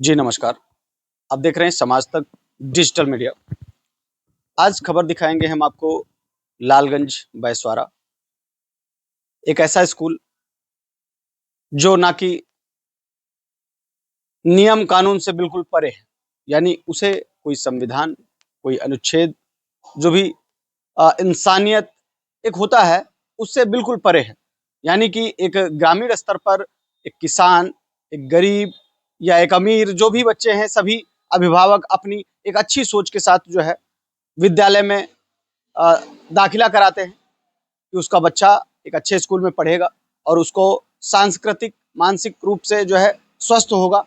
जी नमस्कार। आप देख रहे हैं समाज तक डिजिटल मीडिया। आज खबर दिखाएंगे हम आपको लालगंज बैसवारा, एक ऐसा स्कूल जो ना कि नियम कानून से बिल्कुल परे है। यानी उसे कोई संविधान, कोई अनुच्छेद, जो भी इंसानियत एक होता है, उससे बिल्कुल परे है। यानी कि एक ग्रामीण स्तर पर एक किसान, एक गरीब या एक अमीर, जो भी बच्चे हैं, सभी अभिभावक अपनी एक अच्छी सोच के साथ जो है विद्यालय में अ, दाखिला कराते हैं कि उसका बच्चा एक अच्छे स्कूल में पढ़ेगा और उसको सांस्कृतिक, मानसिक रूप से जो है स्वस्थ होगा,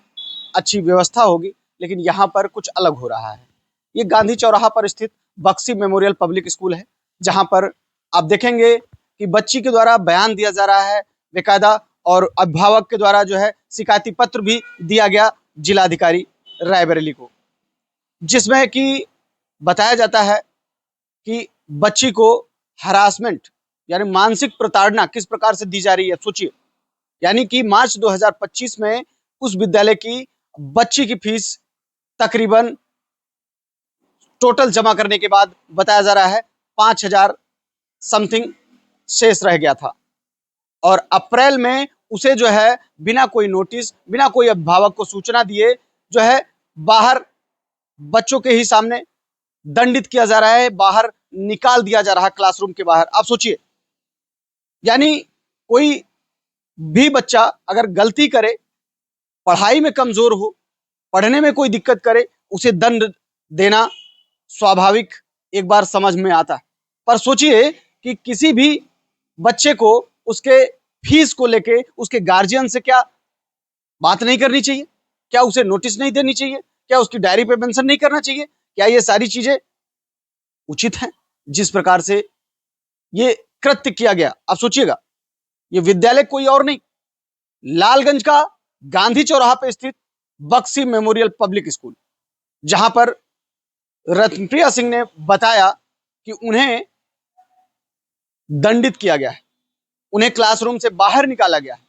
अच्छी व्यवस्था होगी। लेकिन यहाँ पर कुछ अलग हो रहा है। ये गांधी चौराहा पर स्थित बक्सी मेमोरियल पब्लिक स्कूल है, जहाँ पर आप देखेंगे कि बच्ची के द्वारा बयान दिया जा रहा है बेकायदा, और अभिभावक के द्वारा जो है शिकायती पत्र भी दिया गया जिलाधिकारी रायबरेली को, जिसमें कि बताया जाता है कि बच्ची को हरासमेंट यानी मानसिक प्रताड़ना किस प्रकार से दी जा रही है, सोचिए। यानी कि मार्च 2025 में उस विद्यालय की बच्ची की फीस तकरीबन टोटल जमा करने के बाद बताया जा रहा है 5,000 समथिंग शेष रह गया था। और अप्रैल में उसे जो है बिना कोई नोटिस, बिना कोई अभिभावक को सूचना दिए जो है बाहर बच्चों के ही सामने दंडित किया जा रहा है, बाहर निकाल दिया जा रहा है, क्लासरूम के बाहर। आप सोचिए, यानी कोई भी बच्चा अगर गलती करे, पढ़ाई में कमजोर हो, पढ़ने में कोई दिक्कत करे, उसे दंड देना स्वाभाविक एक बार समझ में आता है। पर सोचिए कि किसी भी बच्चे को उसके फीस को लेके उसके गार्जियन से क्या बात नहीं करनी चाहिए? क्या उसे नोटिस नहीं देनी चाहिए? क्या उसकी डायरी पे मेंशन नहीं करना चाहिए? क्या ये सारी चीजें उचित हैं? जिस प्रकार से ये कृत्य किया गया, आप सोचिएगा। ये विद्यालय कोई और नहीं, लालगंज का गांधी चौराहा पे स्थित बक्सी मेमोरियल पब्लिक स्कूल, जहां पर रत्नप्रिया सिंह ने बताया कि उन्हें दंडित किया गया है, उन्हें क्लासरूम से बाहर निकाला गया है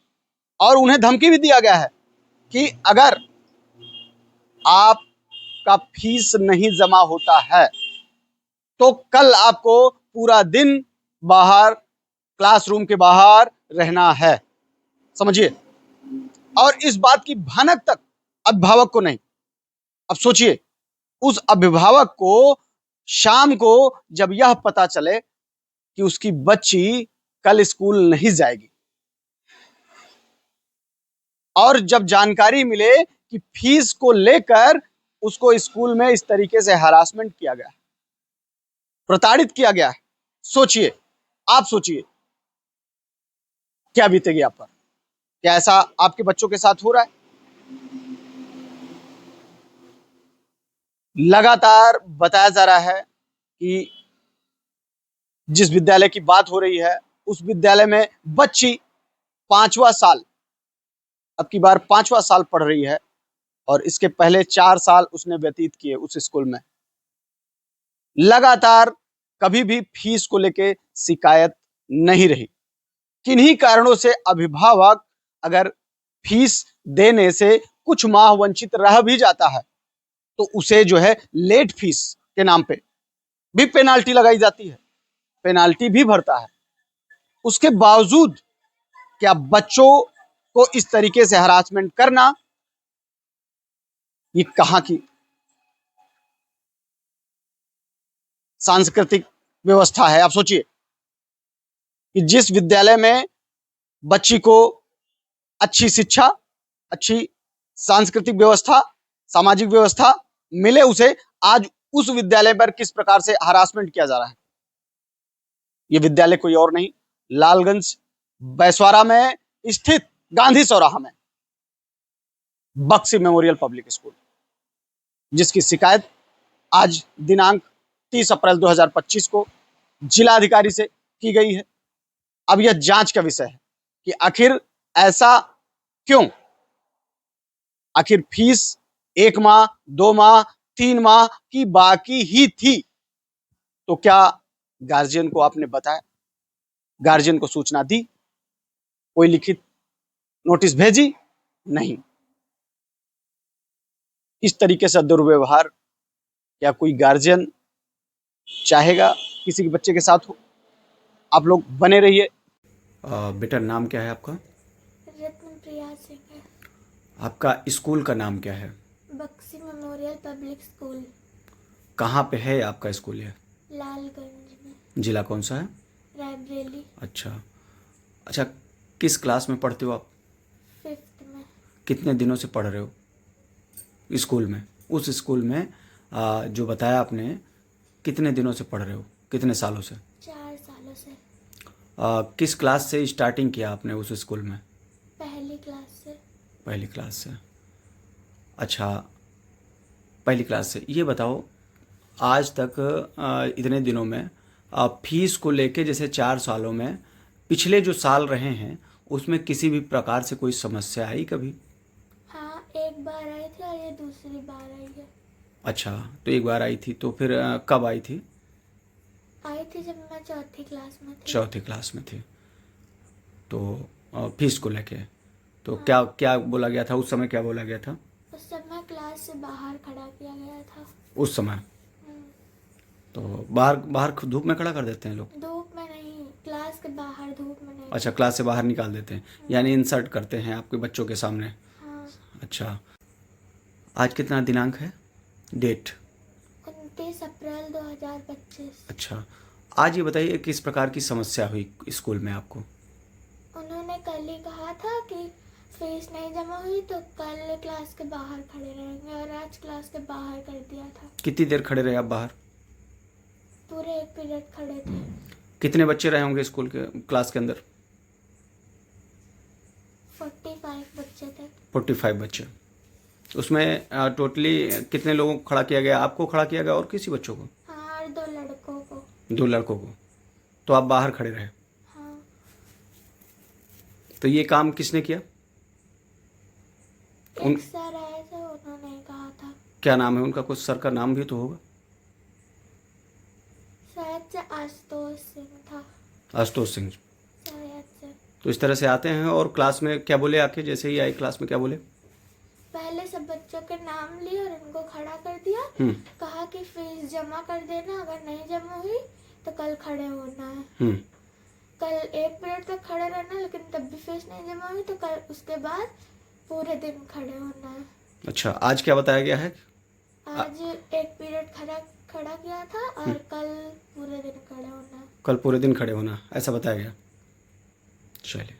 और उन्हें धमकी भी दिया गया है कि अगर आपका फीस नहीं जमा होता है तो कल आपको पूरा दिन बाहर, क्लासरूम के बाहर रहना है। समझिए। और इस बात की भनक तक अभिभावक को नहीं। अब सोचिए, उस अभिभावक को शाम को जब यह पता चले कि उसकी बच्ची कल स्कूल नहीं जाएगी, और जब जानकारी मिले कि फीस को लेकर उसको स्कूल में इस तरीके से हरासमेंट किया गया, प्रताड़ित किया गया है, सोचिए, आप सोचिए क्या बीतेगी आप पर। क्या ऐसा आपके बच्चों के साथ हो रहा है? लगातार बताया जा रहा है कि जिस विद्यालय की बात हो रही है, उस विद्यालय में बच्ची 5वां साल, अब की बार 5वां साल पढ़ रही है, और इसके पहले 4 साल उसने व्यतीत किए उस स्कूल में। लगातार कभी भी फीस को लेके शिकायत नहीं रही। किन्हीं कारणों से अभिभावक अगर फीस देने से कुछ माह वंचित रह भी जाता है तो उसे जो है लेट फीस के नाम पे भी पेनाल्टी लगाई जाती है, पेनाल्टी भी भरता है। उसके बावजूद क्या बच्चों को इस तरीके से हरासमेंट करना, ये कहां की सांस्कृतिक व्यवस्था है? आप सोचिए कि जिस विद्यालय में बच्ची को अच्छी शिक्षा, अच्छी सांस्कृतिक व्यवस्था, सामाजिक व्यवस्था मिले उसे, आज उस विद्यालय पर किस प्रकार से हरासमेंट किया जा रहा है। ये विद्यालय कोई और नहीं, लालगंज बैसवारा में स्थित गांधी चौराहा में बक्सी मेमोरियल पब्लिक स्कूल, जिसकी शिकायत आज दिनांक 30 अप्रैल 2025 को जिलाधिकारी से की गई है। अब यह जांच का विषय है कि आखिर ऐसा क्यों? आखिर फीस 1 माह, 2 माह, 3 माह की बाकी ही थी, तो क्या गार्जियन को आपने बताया? गार्जियन को सूचना दी? कोई लिखित नोटिस भेजी? नहीं। इस तरीके से दुर्व्यवहार क्या कोई गार्जियन चाहेगा किसी के बच्चे के साथ हो? आप लोग बने रहिए। बेटा नाम क्या है आपका? रत्नप्रिया सिंह है। आपका स्कूल का नाम क्या है? Bakshi memorial public school. कहाँ पे है आपका स्कूल ये? लालगंज में। जिला कौन सा है? रायबरेली। अच्छा अच्छा, किस क्लास में पढ़ते हो आप? 5th में। कितने दिनों से पढ़ रहे हो स्कूल में? उस स्कूल में जो बताया आपने, कितने दिनों से पढ़ रहे हो, कितने सालों से? 4 सालों से। किस क्लास से स्टार्टिंग किया आपने उस स्कूल में? पहली क्लास से। पहली क्लास से। अच्छा, पहली क्लास से। ये बताओ, आज तक इतने दिनों में फीस को लेके, जैसे 4 सालों में, पिछले जो साल रहे हैं उसमें किसी भी प्रकार से कोई समस्या आई कभी? हाँ, एक बार आई थी और ये दूसरी बार आई है। अच्छा, तो एक बार आई थी, तो फिर कब आई थी? आई थी जब मैं 4थी क्लास में थी। चौथी क्लास में थी। तो फीस को लेके तो हाँ। क्या क्या बोला गया था उस समय, क्या बोला गया था उस समय क्लास से बाहर खड़ा किया गया था। उस समय? हम्म, तो बाहर बाहर धूप में खड़ा कर देते हैं लोग? धूप में नहीं, क्लास के बाहर, धूप में नहीं। अच्छा, क्लास से बाहर निकाल देते हैं, यानी इंसल्ट करते हैं आपके बच्चों के सामने? हाँ। अच्छा, आज कितना दिनांक है, डेट? 29 अप्रैल 2025। अच्छा, आज ये बताइए किस प्रकार की समस्या हुई स्कूल में आपको? उन्होंने कल ही कहा था कि फीस नहीं जमा हुई तो कल क्लास के बाहर खड़े रहेंगे, और आज क्लास के बाहर कर दिया था। कितनी देर खड़े रहे आप बाहर? पूरे 1 पीरियड खड़े थे। कितने बच्चे रहे होंगे स्कूल के क्लास के अंदर? 45 बच्चे थे। 45 बच्चे। उसमें टोटली कितने लोगों को खड़ा किया गया? आपको खड़ा किया गया और किसी बच्चों को? हाँ, और 2 लड़कों को। 2 लड़कों को। तो आप बाहर खड़े रहे। हाँ। तो ये काम किसने किया? एक सर आए थे, उन्होंने ही कहा था। क्या नाम है उनका? कुछ सर का नाम भी तो होगा। शायद से आशुतोष सिंह था। आशुतोष सिंह। शायद से। तो इस तरह से आते हैं और क्लास में क्या बोले आके, जैसे ही आए क्लास में क्या बोले? पहले सब बच्चों के नाम लिए और उनको खड़ा कर दिया। कहा कि फीस जमा कर देना, अगर नहीं जमा हुई तो कल खड़े होना है। कल 1 पीरियड तक खड़े रहना, लेकिन तब भी फीस नहीं जमा हुई तो कल उसके बाद पूरे दिन खड़े होना है। अच्छा, आज क्या बताया गया है? आज 1 पीरियड खड़ा किया था और कल पूरे दिन खड़े होना है। कल पूरे दिन खड़े होना, ऐसा बताया गया। चलिए।